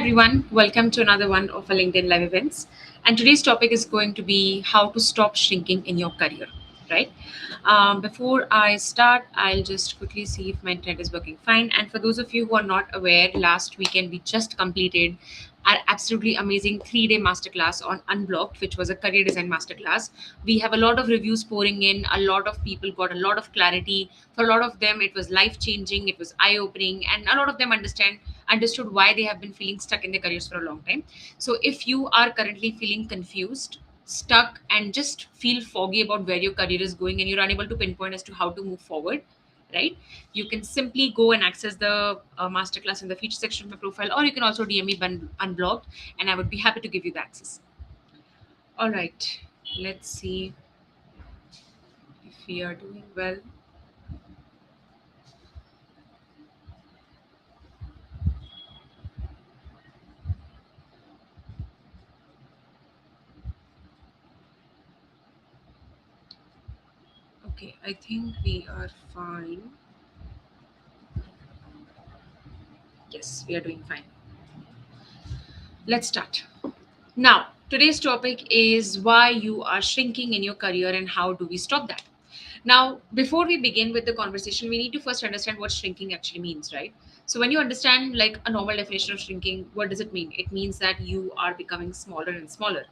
everyone, welcome to another one of our LinkedIn live events. And today's topic is going to be how to stop shrinking in your career, right? Before I start, I'll just quickly see if my internet is working fine. And for those of you who are not aware, last weekend we just completed our absolutely amazing 3-day masterclass on Unblocked, which was a career design masterclass. We have a lot of reviews pouring in, a lot of people got a lot of clarity. For a lot of them, it was life changing, it was eye opening, and a lot of them understood why they have been feeling stuck in their careers for a long time. So if you are currently feeling confused, stuck, and just feel foggy about where your career is going and you're unable to pinpoint as to how to move forward, right, you can simply go and access the masterclass in the feature section of my profile, or you can also DM me unblocked, and I would be happy to give you the access. All right, let's see if we are doing well. Okay, I think we are fine. Yes, we are doing fine. Let's start. Now, today's topic is why you are shrinking in your career and how do we stop that. Now, before we begin with the conversation, we need to first understand what shrinking actually means, right? So, when you understand like a normal definition of shrinking, what does it mean? It means that you are becoming smaller and smaller.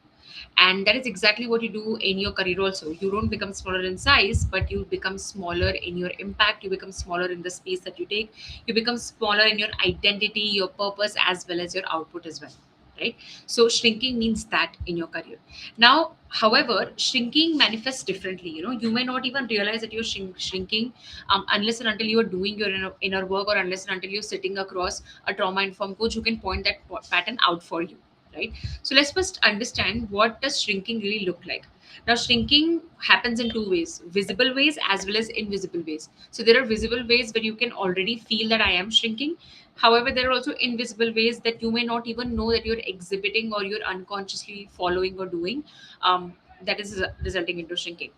And that is exactly what you do in your career also. You don't become smaller in size, but you become smaller in your impact. You become smaller in the space that you take. You become smaller in your identity, your purpose, as well as your output as well, right? So shrinking means that in your career. Now, however, shrinking manifests differently. You may not even realize that you're shrinking unless and until you are doing your inner work, or unless and until you're sitting across a trauma informed coach who can point that pattern out for you, right? So let's first understand, what does shrinking really look like. Now, shrinking happens in two ways: visible ways as well as invisible ways. So there are visible ways where you can already feel that I am shrinking. However, there are also invisible ways that you may not even know that you're exhibiting, or you're unconsciously following or doing, that is resulting into shrinking.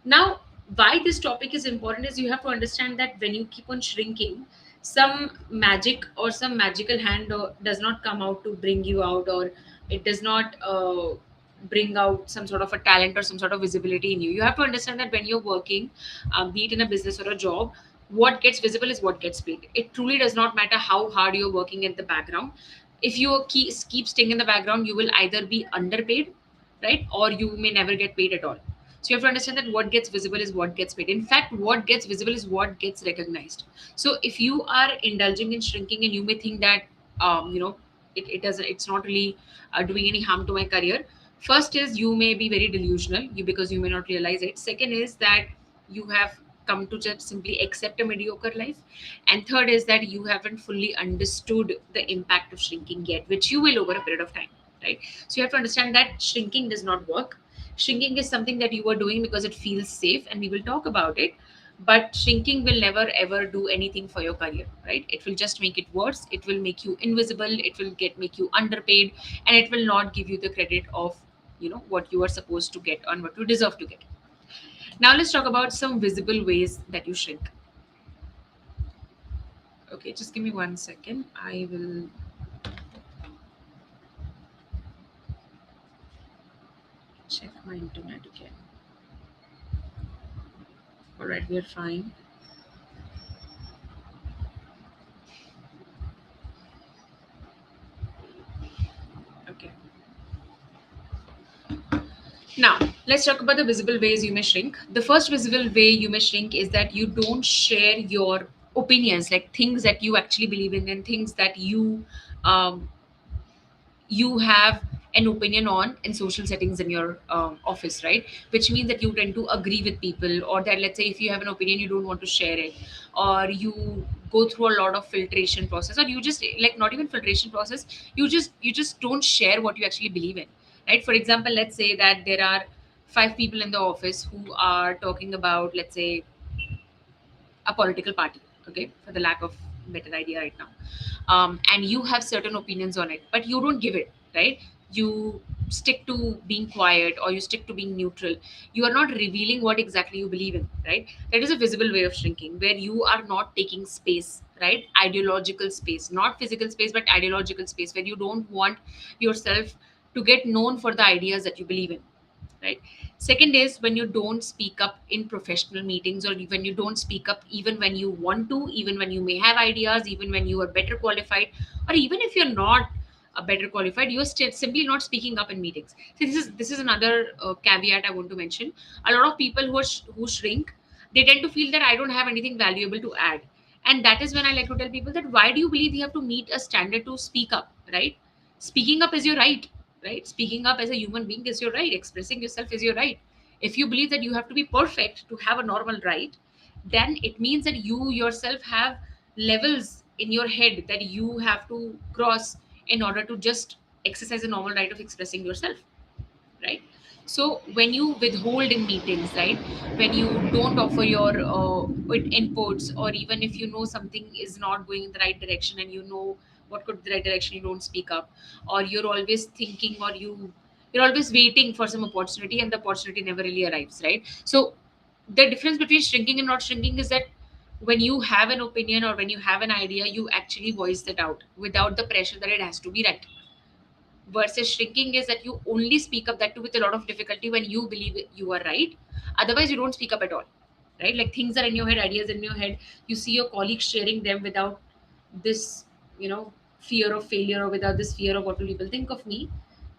Now, why this topic is important is you have to understand that when you keep on shrinking, some magic or some magical hand does not come out to bring you out, or it does not bring out some sort of a talent or some sort of visibility in you. You have to understand that when you're working, be it in a business or a job, what gets visible is what gets paid. It truly does not matter how hard you're working in the background. If you keep staying in the background, you will either be underpaid, right, or you may never get paid at all. So you have to understand that what gets visible is what gets paid. In fact, what gets visible is what gets recognized. So if you are indulging in shrinking and you may think that, it doesn't, it's not really doing any harm to my career. First is, you may be very delusional, because you may not realize it. Second is that you have come to just simply accept a mediocre life. And third is that you haven't fully understood the impact of shrinking yet, which you will over a period of time, right? So you have to understand that shrinking does not work. Shrinking is something that you are doing because it feels safe, and we will talk about it. But shrinking will never ever do anything for your career, right? It will just make it worse. It will make you invisible. It will make you underpaid, and it will not give you the credit of what you are supposed to get and what you deserve to get. Now let's talk about some visible ways that you shrink. Okay, just give me 1 second. I will check my internet again. All right, we're fine. Okay. Now, let's talk about the visible ways you may shrink. The first visible way you may shrink is that you don't share your opinions, like things that you actually believe in, and things that um, you have an opinion on in social settings in your office, right? Which means that you tend to agree with people, or that, let's say, if you have an opinion, you don't want to share it, or you go through a lot of filtration process, or you just, like, not even filtration process, you just don't share what you actually believe in, right? For example, let's say that there are 5 people in the office who are talking about, let's say, a political party, okay, for the lack of better idea right now. And you have certain opinions on it, but you don't give it, right? You stick to being quiet or you stick to being neutral, you are not revealing what exactly you believe in, right? That is a visible way of shrinking, where you are not taking space, right? Ideological space, not physical space, but ideological space, where you don't want yourself to get known for the ideas that you believe in, right? Second is when you don't speak up in professional meetings, or when you don't speak up even when you want to, even when you may have ideas, even when you are better qualified, or even if you're not better qualified, you're still simply not speaking up in meetings. So this is another caveat I want to mention. A lot of people who shrink, they tend to feel that I don't have anything valuable to add, and that is when I like to tell people that why do you believe you have to meet a standard to speak up, right? Speaking up is your right, right? Speaking up as a human being is your right. Expressing yourself is your right. If you believe that you have to be perfect to have a normal right, then it means that you yourself have levels in your head that you have to cross in order to just exercise a normal right of expressing yourself, right? So when you withhold in meetings, right, when you don't offer your inputs, or even if you know something is not going in the right direction and you know what could be the right direction, you don't speak up, or you're always thinking, or you're always waiting for some opportunity and the opportunity never really arrives, right? So the difference between shrinking and not shrinking is that when you have an opinion or when you have an idea, you actually voice it out without the pressure that it has to be right. Versus shrinking is that you only speak up, that too with a lot of difficulty, when you believe you are right. Otherwise you don't speak up at all, right? Like things are in your head, ideas in your head, you see your colleagues sharing them without this, you know, fear of failure, or without this fear of what will people think of me,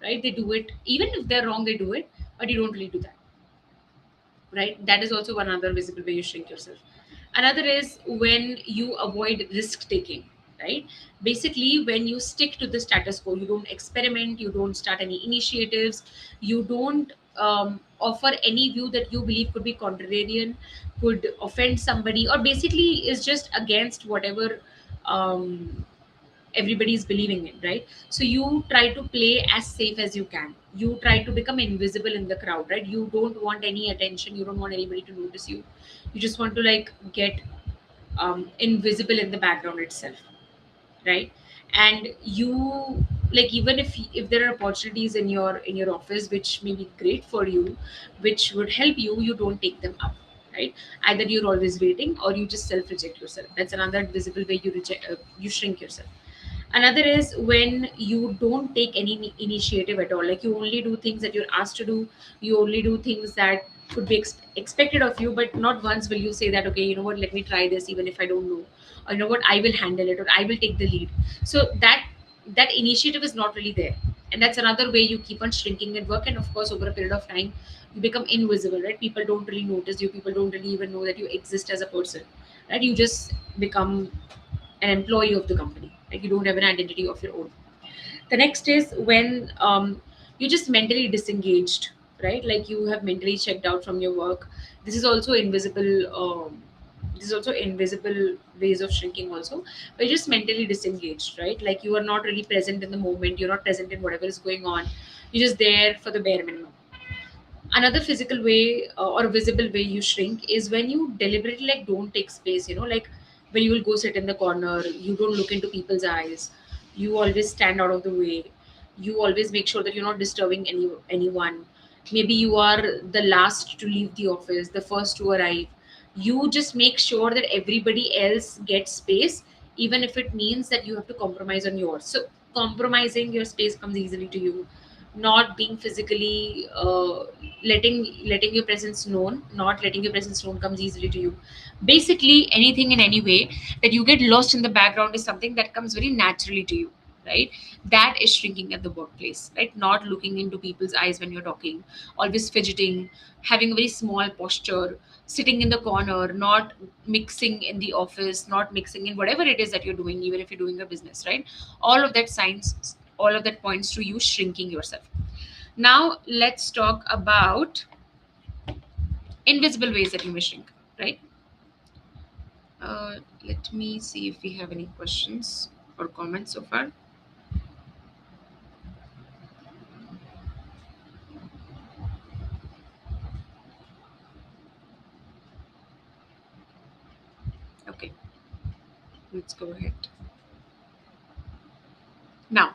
right? They do it even if they're wrong, they do it, but you don't really do that, right? That is also one other visible way you shrink yourself. Another is when you avoid risk taking, right? Basically when you stick to the status quo, you don't experiment, you don't start any initiatives, you don't offer any view that you believe could be contrarian, could offend somebody, or basically is just against whatever um, everybody is believing in, right? So you try to play as safe as you can, you try to become invisible in the crowd, right? You don't want any attention, you don't want anybody to notice you, you just want to like get invisible in the background itself, right? And you, like, even if there are opportunities in your office which may be great for you, which would help you, you don't take them up, right? Either you're always waiting or you just self reject yourself. That's another visible way you reject, you shrink yourself. Another is when you don't take any initiative at all, like you only do things that you're asked to do, you only do things that could be expected of you, but not once will you say that, okay, you know what, let me try this even if I don't know, or you know what, I will handle it, or I will take the lead. So that initiative is not really there, and that's another way you keep on shrinking at work. And of course over a period of time you become invisible, right? People don't really notice you, people don't really even know that you exist as a person, right? You just become an employee of the company, like you don't have an identity of your own. The next is when you're just mentally disengaged, right? Like you have mentally checked out from your work. This is also invisible. This is also invisible ways of shrinking also, but you're just mentally disengaged, right? Like you are not really present in the moment, you're not present in whatever is going on, you're just there for the bare minimum. Another physical way or visible way you shrink is when you deliberately like don't take space, you know, like when you will go sit in the corner, you don't look into people's eyes, you always stand out of the way, you always make sure that you're not disturbing anyone. Maybe you are the last to leave the office, the first to arrive. You just make sure that everybody else gets space, even if it means that you have to compromise on yours. So compromising your space comes easily to you. Not being physically letting your presence known, not letting your presence known comes easily to you. Basically anything in any way that you get lost in the background is something that comes very naturally to you, right? That is shrinking at the workplace, right? Not looking into people's eyes when you're talking, always fidgeting, having a very small posture, sitting in the corner, not mixing in the office, not mixing in whatever it is that you're doing, even if you're doing a business, right? All of that signs, all of that points to you shrinking yourself. Now let's talk about invisible ways that you may shrink, right? Let me see if we have any questions or comments so far. Okay, let's go ahead. Now,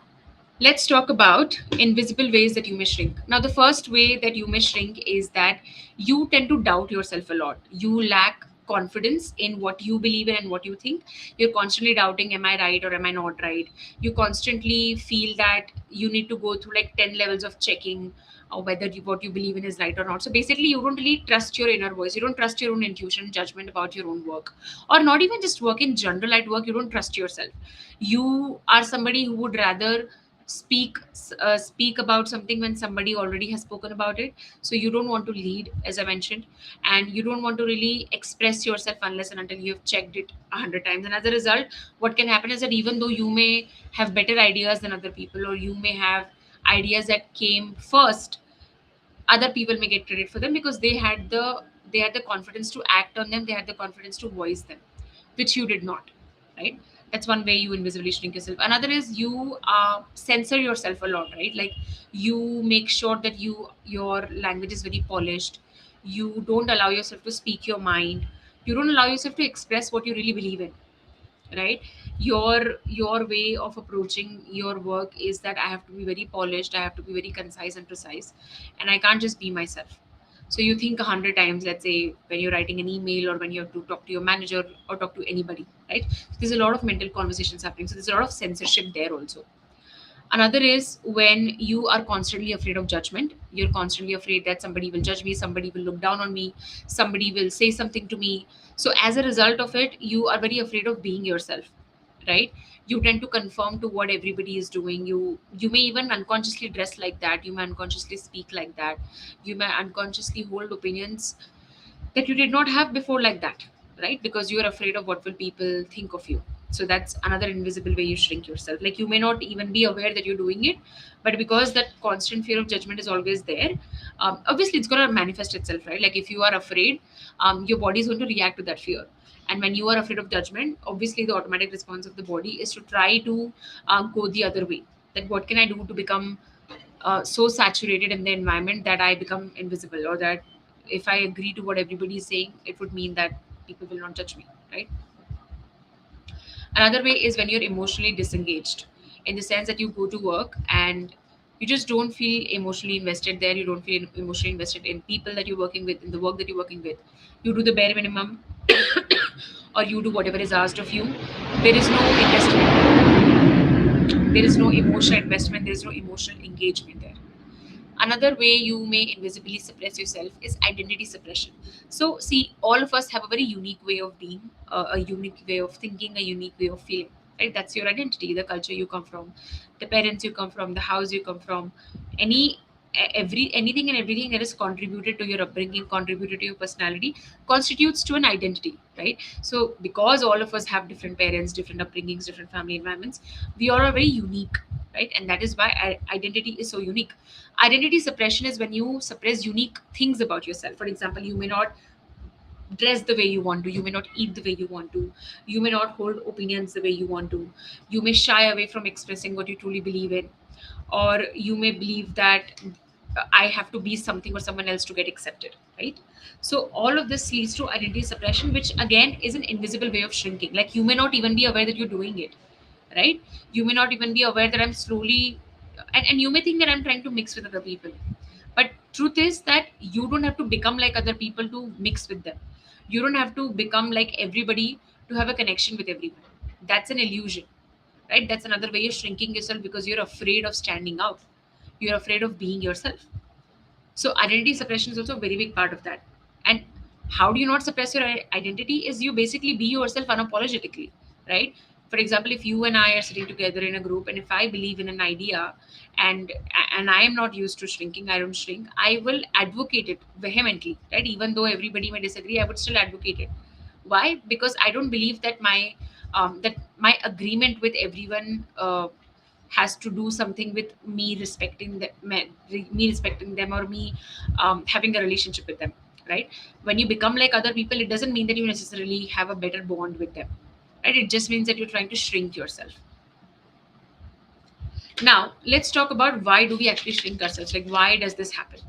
Let's talk about invisible ways that you may shrink. Now, the first way that you may shrink is that you tend to doubt yourself a lot. You lack confidence in what you believe in and what you think. You're constantly doubting, am I right or am I not right? You constantly feel that you need to go through like 10 levels of checking whether what you believe in is right or not. So basically, you don't really trust your inner voice. You don't trust your own intuition, judgment about your own work, or not even just work in general. At work, you don't trust yourself. You are somebody who would rather speak about something when somebody already has spoken about it. So you don't want to lead, as I mentioned, and you don't want to really express yourself unless and until you have checked it 100 times. And as a result, what can happen is that even though you may have better ideas than other people, or you may have ideas that came first, other people may get credit for them because they had the confidence to act on them, they had the confidence to voice them, which you did not, right? That's one way you invisibly shrink yourself. Another is you censor yourself a lot, right? Like you make sure that your language is very polished. You don't allow yourself to speak your mind. You don't allow yourself to express what you really believe in, right? Your way of approaching your work is that I have to be very polished, I have to be very concise and precise, and I can't just be myself. So you think 100 times, let's say when you're writing an email or when you have to talk to your manager or talk to anybody, right? So there's a lot of mental conversations happening, so there's a lot of censorship there also. Another is when you are constantly afraid of judgment. You're constantly afraid that somebody will judge me, somebody will look down on me, somebody will say something to me. So as a result of it, you are very afraid of being yourself, right? You tend to conform to what everybody is doing. You may even unconsciously dress like that, you may unconsciously speak like that, you may unconsciously hold opinions that you did not have before like that, right? Because you are afraid of what will people think of you. So that's another invisible way you shrink yourself. Like you may not even be aware that you're doing it, but because that constant fear of judgment is always there, obviously it's going to manifest itself, right? Like if you are afraid, your body is going to react to that fear. And when you are afraid of judgment, obviously the automatic response of the body is to try to go the other way. That what can I do to become so saturated in the environment that I become invisible, or that if I agree to what everybody is saying, it would mean that people will not judge me, right? Another way is when you're emotionally disengaged, in the sense that you go to work and you just don't feel emotionally invested there. You don't feel emotionally invested in people that you're working with, in the work that you're working with. You do the bare minimum, or you do whatever is asked of you. There is no investment. There is no emotional investment. There is no emotional engagement there. Another way you may invisibly suppress yourself is identity suppression. So, see, all of us have a very unique way of being, a unique way of thinking, a unique way of feeling. Right? That's your identity, the culture you come from, the parents you come from, the house you come from, any every anything and everything that is contributed to your upbringing, contributed to your personality, constitutes to an identity, right? So because all of us have different parents, different upbringings, different family environments, we all are very unique, right? And that is why identity is so unique. Identity suppression is when you suppress unique things about yourself. For example, you may not dress the way you want to, you may not eat the way you want to, you may not hold opinions the way you want to, you may shy away from expressing what you truly believe in, or you may believe that I have to be something or someone else to get accepted, right? So all of this leads to identity suppression, which again is an invisible way of shrinking. Like you may not even be aware that you're doing it, right? You may not even be aware that I'm slowly, and you may think that I'm trying to mix with other people. But truth is that you don't have to become like other people to mix with them. You don't have to become like everybody to have a connection with everyone. That's an illusion, right? That's another way you're shrinking yourself because you're afraid of standing out. You're afraid of being yourself. So identity suppression is also a very big part of that. And how do you not suppress your identity is you basically be yourself unapologetically, right? For example, if you and I are sitting together in a group, and if I believe in an idea, and and I am not used to shrinking, I don't shrink, I will advocate it vehemently, right? Even though everybody may disagree, I would still advocate it. Why? Because I don't believe that my agreement with everyone has to do something with me respecting them, me respecting them, or me having a relationship with them, right? When you become like other people, it doesn't mean that you necessarily have a better bond with them, right? It just means that you're trying to shrink yourself. Now let's talk about why do we actually shrink ourselves, like why does this happen.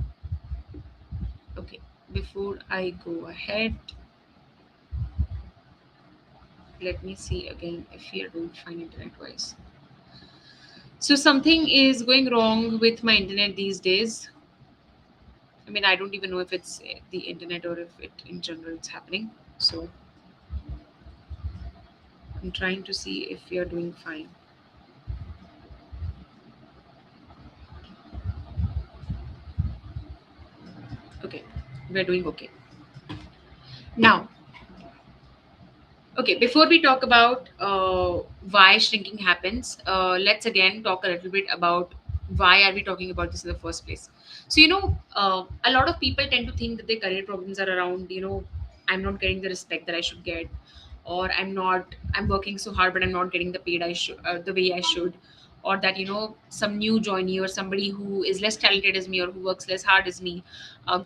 Okay, before I go ahead, let me see again if we are doing fine internet wise. So something is going wrong with my internet these days. I mean, I don't even know if it's the internet or if it in general it's happening. So I'm trying to see if we are doing fine. Okay, we're doing okay. Now, okay, before we talk about why shrinking happens, let's again talk a little bit about why are we talking about this in the first place. So, a lot of people tend to think that their career problems are around, I'm not getting the respect that I should get, or I'm working so hard, but I'm not getting the paid I should, the way I should, or that, some new joinee or somebody who is less talented as me or who works less hard as me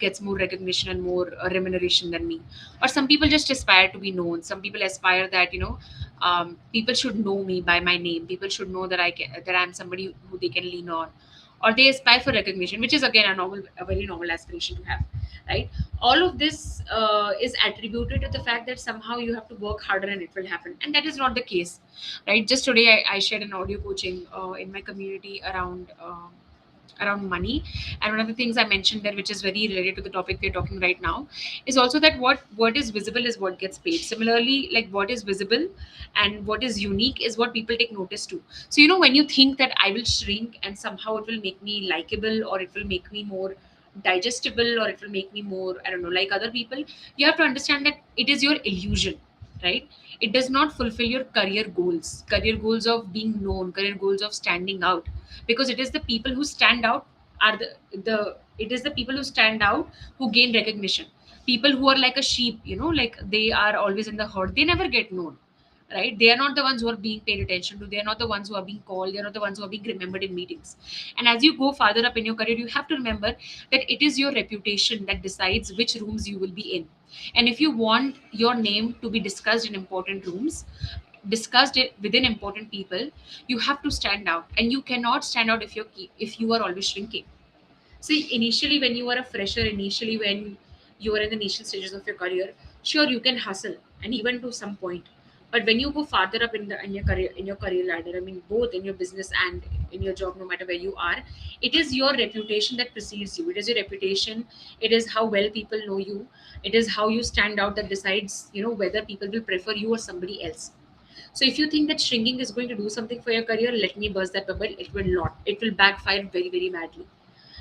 gets more recognition and more remuneration than me. Or some people just aspire to be known. Some people aspire that people should know me by my name. People should know that I'm somebody who they can lean on, or they aspire for recognition, which is again a very normal aspiration to have, right? All of this is attributed to the fact that somehow you have to work harder and it will happen, and that is not the case, right? Just today I shared an audio coaching in my community around money, and one of the things I mentioned there, which is very related to the topic we're talking right now, is also that what is visible is what gets paid. Similarly, like what is visible and what is unique is what people take notice to. So when you think that I will shrink and somehow it will make me likable, or it will make me more digestible, or it will make me more, I don't know, like other people, you have to understand that it is your illusion, right? It does not fulfill your career goals of being known, career goals of standing out, because it is the people who stand out are the it is the people who stand out who gain recognition. People who are like a sheep, like they are always in the herd, they never get known, right? They are not the ones who are being paid attention to. They are not the ones who are being called. They are not the ones who are being remembered in meetings. And as you go farther up in your career, you have to remember that it is your reputation that decides which rooms you will be in. And if you want your name to be discussed in important rooms, discussed it within important people, you have to stand out, and you cannot stand out if you are always shrinking. See, initially, when you are a fresher, initially, when you are in the initial stages of your career, sure, you can hustle, and even to some point. But when you go farther up in your career ladder, I mean, both in your business and in your job, no matter where you are, it is your reputation that precedes you. It is your reputation. It is how well people know you. It is how you stand out that decides, whether people will prefer you or somebody else. So if you think that shrinking is going to do something for your career, let me burst that bubble. It will not. It will backfire very, very badly.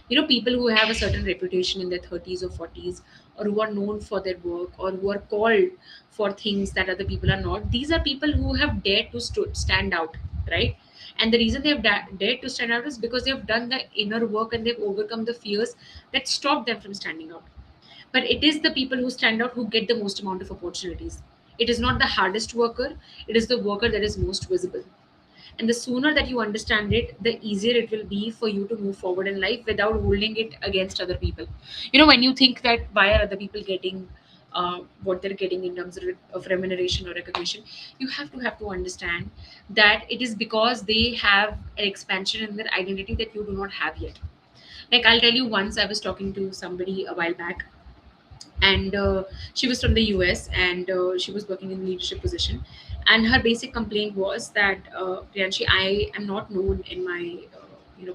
People who have a certain reputation in their 30s or 40s, or who are known for their work, or who are called for things that other people are not, these are people who have dared to stand out, right? And the reason they have dared to stand out is because they have done the inner work and they've overcome the fears that stop them from standing out. But it is the people who stand out who get the most amount of opportunities. It is not the hardest worker, it is the worker that is most visible. And the sooner that you understand it, the easier it will be for you to move forward in life without holding it against other people. When you think that why are other people getting what they're getting in terms of remuneration or recognition, you have to understand that it is because they have an expansion in their identity that you do not have yet. Like, I'll tell you, once I was talking to somebody a while back, and she was from the US, and she was working in leadership position, and her basic complaint was that, Priyanshi, I am not known in my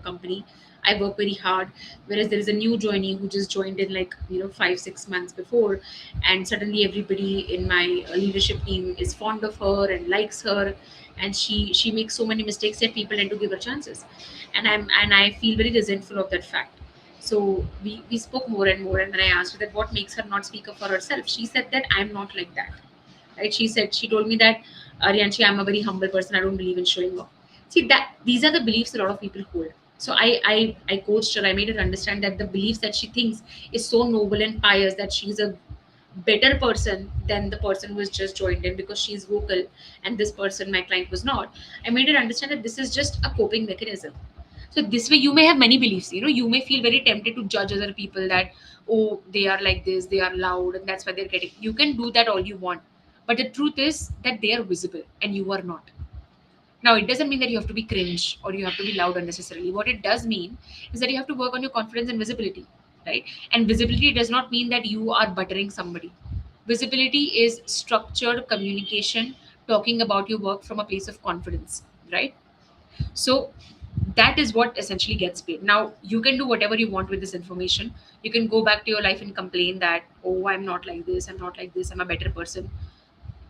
company. I work very hard, whereas there is a new joinee who just joined in, like, 5 6 months before, and suddenly everybody in my leadership team is fond of her and likes her, and she makes so many mistakes that people tend to give her chances, and I feel very resentful of that fact. So we spoke more and more, and then I asked her that what makes her not speak up for herself. She said that I'm not like that. Right? She told me that, Rianchi, I'm a very humble person. I don't believe in showing off. See, that these are the beliefs a lot of people hold. So I coached her. I made her understand that the beliefs that she thinks is so noble and pious, that she's a better person than the person who has just joined in because she's vocal, and this person, my client, was not. I made her understand that this is just a coping mechanism. So this way, you may have many beliefs. You may feel very tempted to judge other people that, oh, they are like this, they are loud, and that's why they're getting. You can do that all you want, but the truth is that they are visible and you are not. Now, it doesn't mean that you have to be cringe or you have to be loud unnecessarily. What it does mean is that you have to work on your confidence and visibility, right? And visibility does not mean that you are buttering somebody. Visibility is structured communication, talking about your work from a place of confidence, right? So That is what essentially gets paid. Now you can do whatever you want with this information. You can go back to your life and complain that, oh, I'm not like this, I'm not like this, I'm a better person.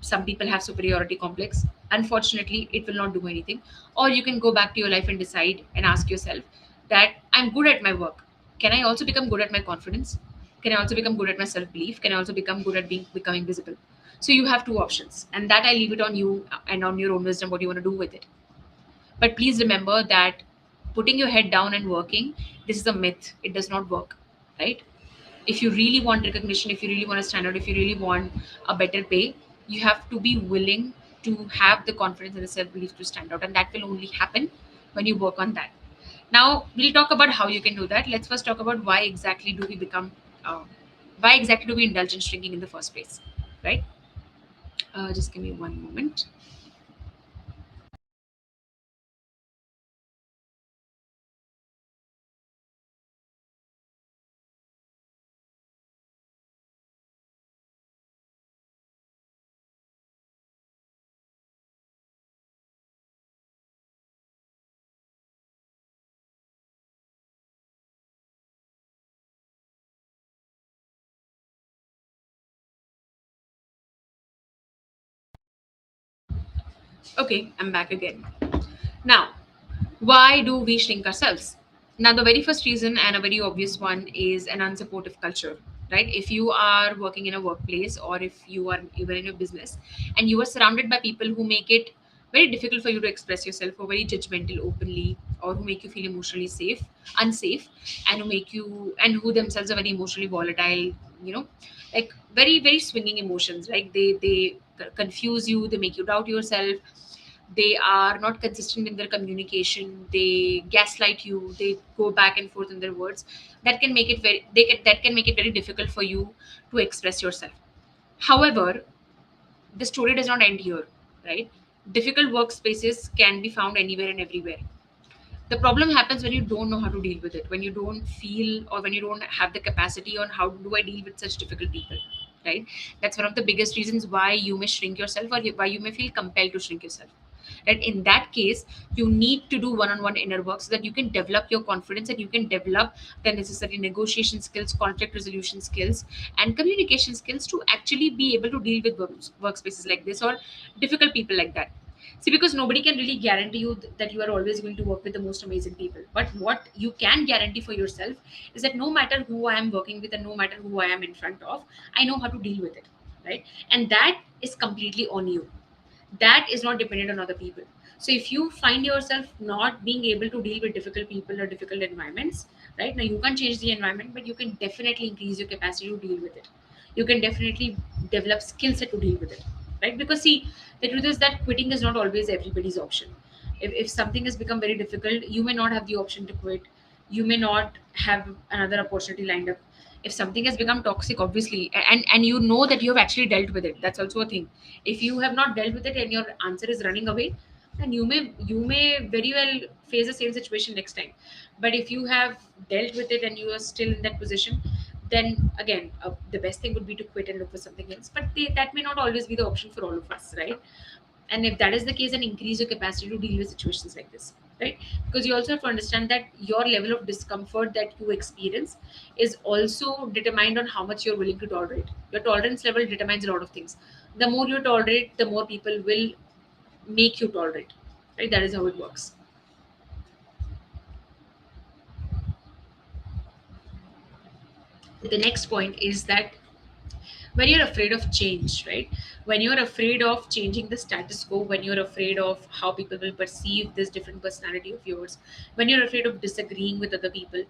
Some people have superiority complex. Unfortunately, it will not do anything. Or you can go back to your life and decide and ask yourself that I'm good at my work. Can I also become good at my confidence? Can I also become good at my self belief? Can I also become good at becoming visible? So you have two options, and that I leave it on you and on your own wisdom what you want to do with it. But please remember that putting your head down and working, this is a myth. It does not work, right? If you really want recognition, if you really want to stand out, if you really want a better pay, you have to be willing to have the confidence and the self belief to stand out. And that will only happen when you work on that. Now, we'll talk about how you can do that. Let's first talk about uh, why exactly do we indulge in shrinking in the first place, right? Just give me one moment. Okay, I'm back again. Now, why do we shrink ourselves? Now, the very first reason, and a very obvious one, is an unsupportive culture, right? If you are working in a workplace, or if you are even in a business and you are surrounded by people who make it very difficult for you to express yourself, or very judgmental openly, or who make you feel emotionally unsafe, and who themselves are very emotionally volatile, you know, like very, very swinging emotions, like they confuse you, they make you doubt yourself, they are not consistent in their communication, they gaslight you, they go back and forth in their words. That can make it very difficult for you to express yourself. However, the story does not end here, right? Difficult workspaces can be found anywhere and everywhere. The problem happens when you don't know how to deal with it, when you don't feel, or when you don't have the capacity on how do I deal with such difficult people, right? That's one of the biggest reasons why you may shrink yourself, or why you may feel compelled to shrink yourself. Right? In that case, you need to do one-on-one inner work so that you can develop your confidence, and you can develop the necessary negotiation skills, conflict resolution skills, and communication skills to actually be able to deal with workspaces like this, or difficult people like that. See, because nobody can really guarantee you that you are always going to work with the most amazing people. But what you can guarantee for yourself is that no matter who I am working with and no matter who I am in front of, I know how to deal with it, right? And that is completely on you. That is not dependent on other people. So if you find yourself not being able to deal with difficult people or difficult environments, right now you can change the environment, but you can definitely increase your capacity to deal with it. You can definitely develop skill set to deal with it, right? Because see, the truth is that quitting is not always everybody's option. If something has become very difficult, you may not have the option to quit. You may not have another opportunity lined up. If something has become toxic, obviously, and you know that you have actually dealt with it, that's also a thing. If you have not dealt with it and your answer is running away, then you may very well face the same situation next time. But if you have dealt with it and you are still in that position, then again, the best thing would be to quit and look for something else. But that may not always be the option for all of us, right? And if that is the case, then increase your capacity to deal with situations like this, right? Because you also have to understand that your level of discomfort that you experience is also determined on how much you're willing to tolerate. Your tolerance level determines a lot of things. The more you tolerate, the more people will make you tolerate, right? That is how it works. The next point is that when you're afraid of change, right? When you're afraid of changing the status quo, when you're afraid of how people will perceive this different personality of yours, when you're afraid of disagreeing with other people,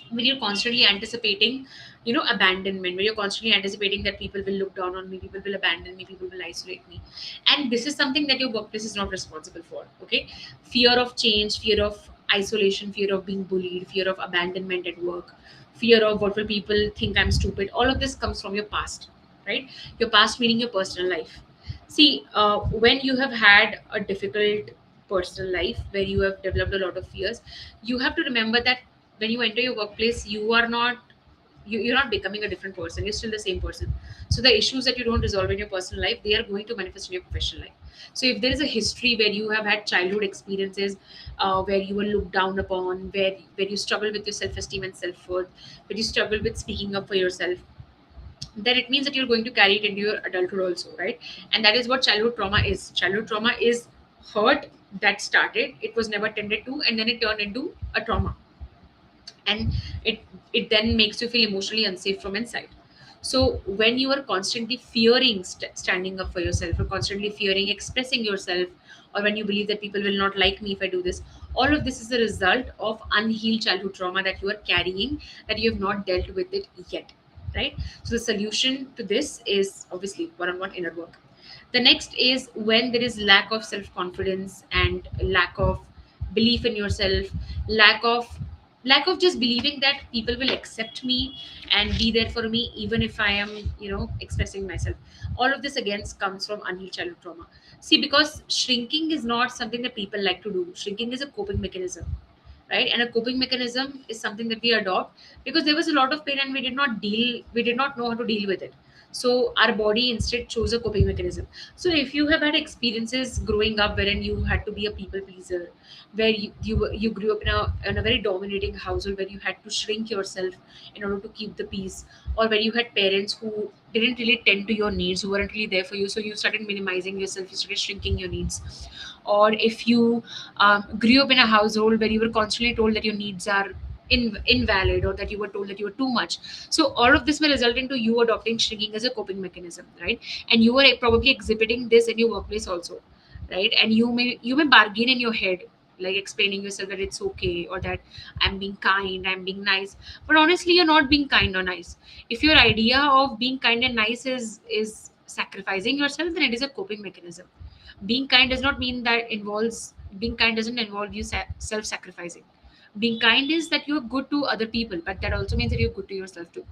when you're constantly anticipating, abandonment, when you're constantly anticipating that people will look down on me, people will abandon me, people will isolate me, and this is something that your workplace is not responsible for. Okay, fear of change, fear of isolation, fear of being bullied, fear of abandonment at work, fear of what will people think I'm stupid, all of this comes from your past, right? Your past meaning your personal life. See, when you have had a difficult personal life where you have developed a lot of fears, you have to remember that when you enter your workplace, you are not you're not becoming a different person, you're still the same person. So the issues that you don't resolve in your personal life, they are going to manifest in your professional life. So if there is a history where you have had childhood experiences, where you were looked down upon, where you struggle with your self-esteem and self-worth, where you struggle with speaking up for yourself, then it means that you're going to carry it into your adulthood also, right? And that is what childhood trauma is. Childhood trauma is hurt that started, it was never tended to, and then it turned into a trauma, and it it then makes you feel emotionally unsafe from inside. So when you are constantly fearing standing up for yourself, or constantly fearing expressing yourself, or when you believe that people will not like me if I do this, all of this is a result of unhealed childhood trauma that you are carrying, that you have not dealt with it yet, right? So the solution to this is obviously one-on-one inner work. The next is when there is lack of self confidence and lack of belief in yourself, lack of just believing that people will accept me and be there for me even if I am, expressing myself. All of this again comes from unhealed childhood trauma. See, because shrinking is not something that people like to do. Shrinking is a coping mechanism, right? And a coping mechanism is something that we adopt because there was a lot of pain and we did not know how to deal with it. So our body instead chose a coping mechanism. So if you have had experiences growing up wherein you had to be a people pleaser, where you grew up in a very dominating household where you had to shrink yourself in order to keep the peace, or where you had parents who didn't really tend to your needs, who weren't really there for you, so you started minimizing yourself, you started shrinking your needs. Or if you grew up in a household where you were constantly told that your needs are invalid, or that you were told that you were too much, so all of this may result into you adopting shrinking as a coping mechanism, right? And you are probably exhibiting this in your workplace also, right? And you may bargain in your head, like explaining yourself that it's okay, or that I'm being kind, I'm being nice, but honestly you're not being kind or nice. If your idea of being kind and nice is sacrificing yourself, then it is a coping mechanism. Being kind does not mean that involves being kind doesn't involve you self-sacrificing. Being kind is that you're good to other people, but that also means that you're good to yourself too,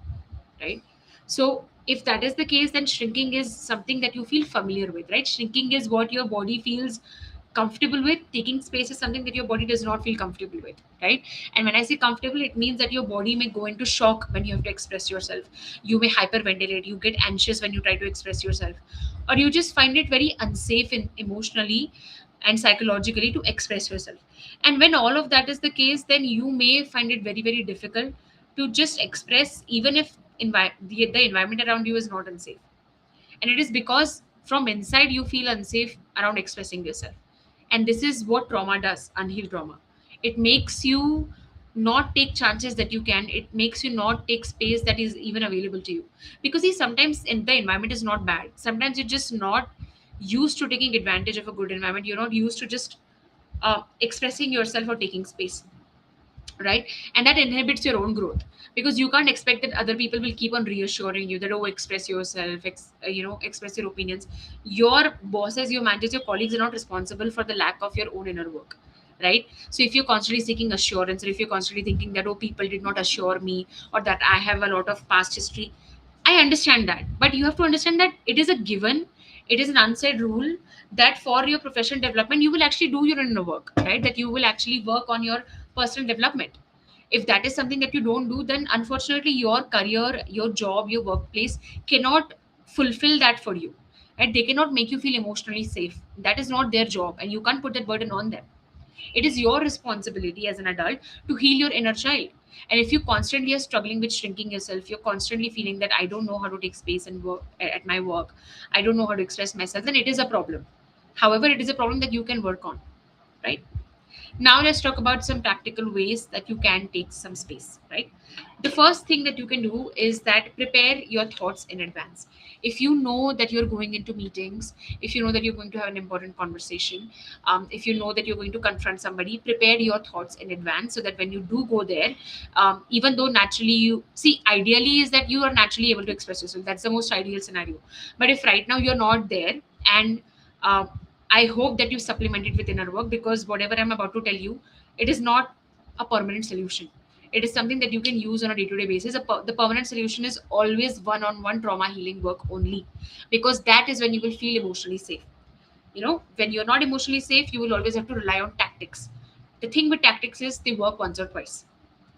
right? So if that is the case, then shrinking is something that you feel familiar with, right? Shrinking is what your body feels comfortable with. Taking space is something that your body does not feel comfortable with, right? And when I say comfortable, it means that your body may go into shock when you have to express yourself. You may hyperventilate, you get anxious when you try to express yourself, or you just find it very unsafe emotionally and psychologically to express yourself. And when all of that is the case, then you may find it very very difficult to just express, even if the environment around you is not unsafe. And it is because from inside you feel unsafe around expressing yourself. And this is what trauma does, unhealed trauma. It makes you not take chances that you can, it makes you not take space that is even available to you. Because see, sometimes in the environment is not bad, sometimes you're just not used to taking advantage of a good environment, you're not used to just expressing yourself or taking space, right? And that inhibits your own growth, because you can't expect that other people will keep on reassuring you that, oh, express yourself, express your opinions. Your bosses, your managers, your colleagues are not responsible for the lack of your own inner work, right? So if you're constantly seeking assurance, or if you're constantly thinking that, oh, people did not assure me, or that I have a lot of past history, I understand that, but you have to understand that it is a given, it is an unsaid rule, that for your professional development you will actually do your inner work, right? That you will actually work on your personal development. If that is something that you don't do, then unfortunately your career, your job, your workplace cannot fulfill that for you, right? They cannot make you feel emotionally safe. That is not their job, and you can't put that burden on them. It is your responsibility as an adult to heal your inner child. And if you constantly are struggling with shrinking yourself, you're constantly feeling that I don't know how to take space and work at my work, I don't know how to express myself, then it is a problem. However, it is a problem that you can work on, right? Now let's talk about some practical ways that you can take some space, right? The first thing that you can do is that prepare your thoughts in advance. If you know that you're going into meetings, if you know that you're going to have an important conversation, if you know that you're going to confront somebody, prepare your thoughts in advance, so that when you do go there, even though naturally you see, ideally is that you are naturally able to express yourself. That's the most ideal scenario. But if right now you're not there, and uh, I hope that you supplement it with inner work, because whatever I'm about to tell you, it is not a permanent solution. It is something that you can use on a day-to-day basis. The permanent solution is always one-on-one trauma healing work only, because that is when you will feel emotionally safe. When you're not emotionally safe, you will always have to rely on tactics. The thing with tactics is they work once or twice.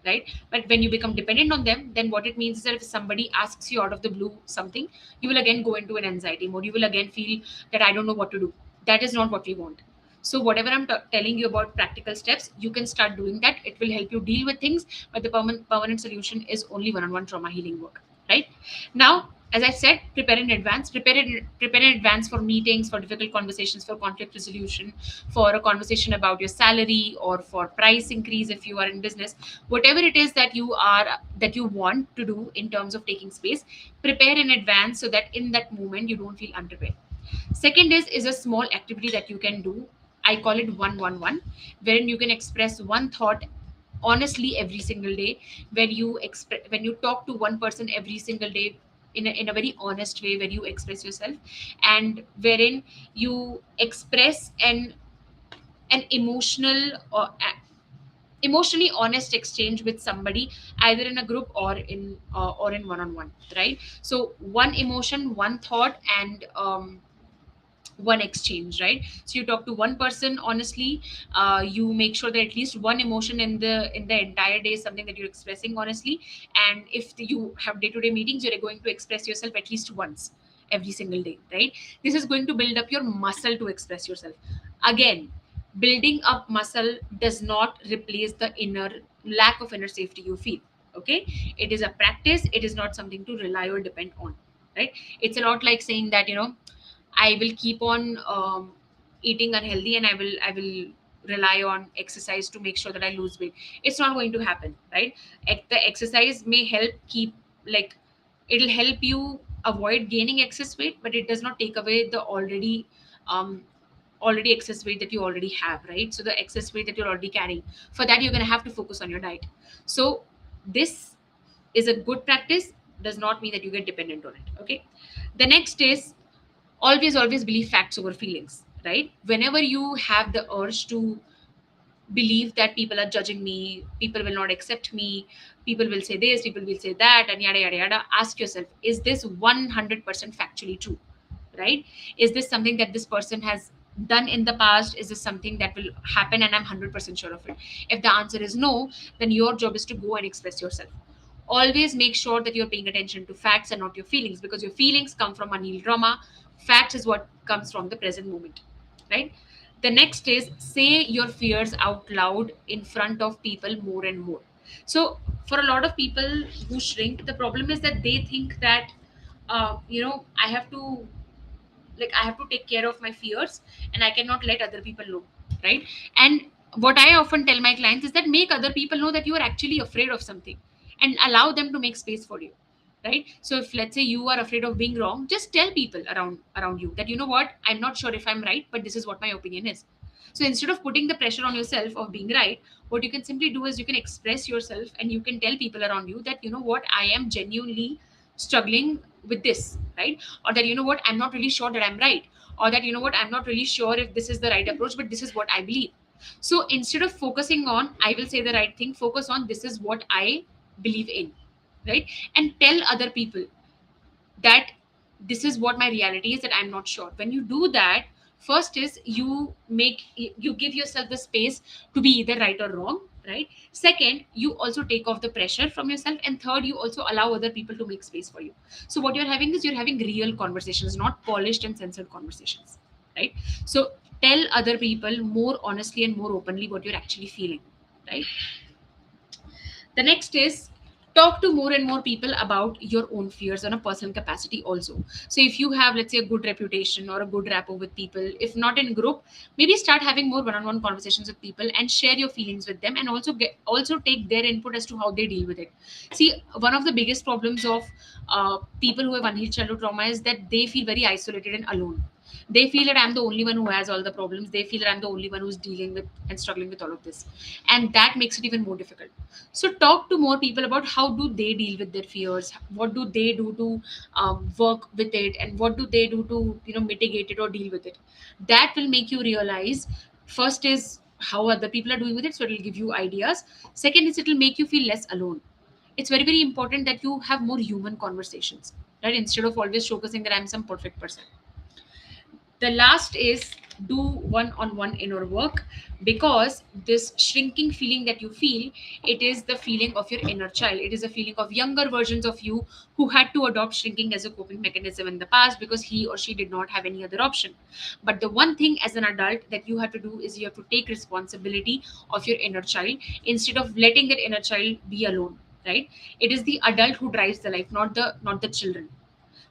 right? But when you become dependent on them, then what it means is that if somebody asks you out of the blue something, you will again go into an anxiety mode. You will again feel that I don't know what to do. That is not what we want. So whatever I'm telling you about practical steps, you can start doing that. It will help you deal with things, but the permanent solution is only one-on-one trauma healing work, right? Now, as I said, prepare in advance for meetings, for difficult conversations, for conflict resolution, for a conversation about your salary, or for price increase if you are in business. Whatever it is that you want to do in terms of taking space, prepare in advance so that in that moment you don't feel unprepared. Second is a small activity that you can do. I call it 111, wherein you can express one thought honestly every single day. When you talk to one person every single day in a very honest way, where you express yourself, and wherein you express an emotionally honest exchange with somebody, either in a group or in one on one, right? So one emotion, one thought, and one exchange, right? So you talk to one person honestly. You make sure that at least one emotion in the entire day is something that you're expressing honestly. And if you have day-to-day meetings, you're going to express yourself at least once every single day, right? This is going to build up your muscle to express yourself. Again, building up muscle does not replace the inner lack of inner safety you feel. Okay, it is a practice. It is not something to rely or depend on, right? It's a lot like saying that, I will keep on eating unhealthy, and I will rely on exercise to make sure that I lose weight. It's not going to happen, right? The exercise may help keep, like, it'll help you avoid gaining excess weight, but it does not take away the um, already excess weight that you already have, right? So the excess weight that you're already carrying, for that you're going to have to focus on your diet. So this is a good practice, does not mean that you get dependent on it. Okay, the next is always believe facts over feelings, right? Whenever you have the urge to believe that people are judging me, people will not accept me, people will say this, people will say that, and yada yada yada, ask yourself, is this 100% factually true, right? Is this something that this person has done in the past? Is this something that will happen and I'm 100% sure of it? If the answer is no, then your job is to go and express yourself. Always make sure that you're paying attention to facts and not your feelings, because your feelings come from unhealed trauma. Facts is what comes from the present moment, right? The next is say your fears out loud in front of people more and more. So for a lot of people who shrink, the problem is that they think that I have to, I have to take care of my fears, and I cannot let other people know, right? And what I often tell my clients is that make other people know that you are actually afraid of something, and allow them to make space for you, right? So if, let's say, you are afraid of being wrong, just tell people around you that, you know what, I'm not sure if I'm right, but this is what my opinion is. So instead of putting the pressure on yourself of being right, what you can simply do is you can express yourself, and you can tell people around you that, you know what, I am genuinely struggling with this, right? Or that, you know what, I'm not really sure that I'm right, or that, you know what, I'm not really sure if this is the right approach, but this is what I believe. So instead of focusing on I will say the right thing, focus on this is what I believe in, right? And tell other people that this is what my reality is, that I'm not sure. When you do that, first is you give yourself the space to be either right or wrong, right? Second, you also take off the pressure from yourself, and third, you also allow other people to make space for you. So what you're having is, you're having real conversations, not polished and censored conversations, right? So tell other people more honestly and more openly what you're actually feeling, right? The next is talk to more and more people about your own fears on a personal capacity also. So if you have, let's say, a good reputation or a good rapport with people, if not in group, maybe start having more one-on-one conversations with people and share your feelings with them, and also take their input as to how they deal with it. See, one of the biggest problems of people who have unhealed childhood trauma is that they feel very isolated and alone. They feel that I'm the only one who has all the problems. They feel that I'm the only one who's dealing with and struggling with all of this, and that makes it even more difficult. So talk to more people about how do they deal with their fears, what do they do to work with it, and what do they do to, mitigate it or deal with it. That will make you realize, first is how other people are doing with it, so it will give you ideas. Second is, it will make you feel less alone. It's very very important that you have more human conversations, right? Instead of always focusing that I'm some perfect person. The last is do one-on-one inner work, because this shrinking feeling that you feel, it is the feeling of your inner child. It is a feeling of younger versions of you who had to adopt shrinking as a coping mechanism in the past because he or she did not have any other option. But the one thing as an adult that you have to do is you have to take responsibility of your inner child instead of letting that inner child be alone, right? It is the adult who drives the life, not the children.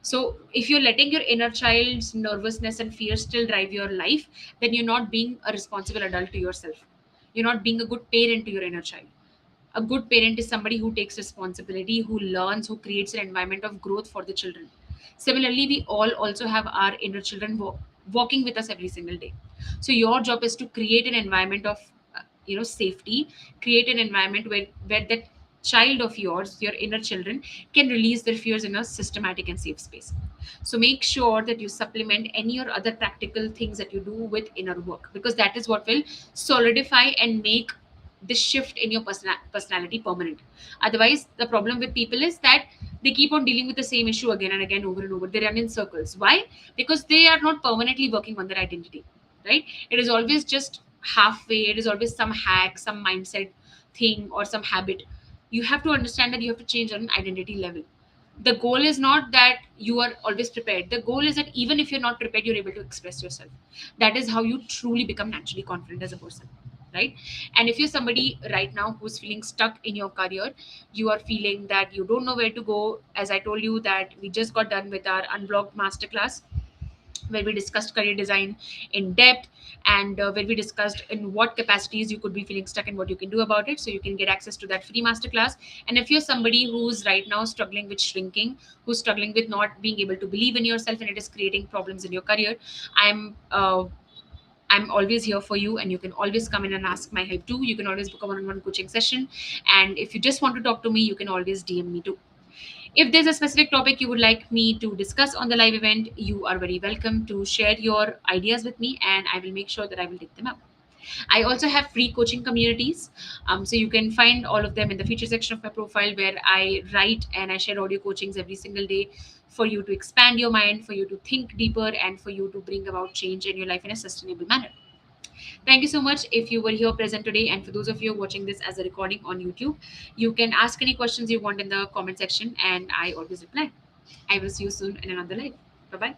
So if you're letting your inner child's nervousness and fear still drive your life, then you're not being a responsible adult to yourself. You're not being a good parent to your inner child. A good parent is somebody who takes responsibility, who learns, who creates an environment of growth for the children. Similarly, we all also have our inner children walking with us every single day. So your job is to create an environment of safety, create an environment where that child of yours, your inner children, can release their fears in a systematic and safe space. So make sure that you supplement any or other practical things that you do with inner work, because that is what will solidify and make this shift in your personality permanent. Otherwise, the problem with people is that they keep on dealing with the same issue again and again, over and over. They run in circles. Why? Because they are not permanently working on their identity, right? It is always just halfway. It is always some hack, some mindset thing, or some habit. You have to understand that you have to change on an identity level. The goal is not that you are always prepared. The goal is that even if you're not prepared, you're able to express yourself. That is how you truly become naturally confident as a person, right? And if you're somebody right now who's feeling stuck in your career, you are feeling that you don't know where to go, as I told you that we just got done with our unblocked masterclass, where we discussed career design in depth, and where we discussed in what capacities you could be feeling stuck and what you can do about it. So you can get access to that free masterclass. And if you're somebody who's right now struggling with shrinking, who's struggling with not being able to believe in yourself, and it is creating problems in your career, I'm always here for you, and you can always come in and ask my help too. You can always book a one-on-one coaching session, and if you just want to talk to me, you can always DM me too. If there's a specific topic you would like me to discuss on the live event, you are very welcome to share your ideas with me, and I will make sure that I will take them up. I also have free coaching communities. So you can find all of them in the feature section of my profile, where I write and I share audio coachings every single day for you to expand your mind, for you to think deeper, and for you to bring about change in your life in a sustainable manner. Thank you so much if you were here present today. And for those of you watching this as a recording on YouTube, you can ask any questions you want in the comment section, and I always reply. I will see you soon in another live. Bye bye.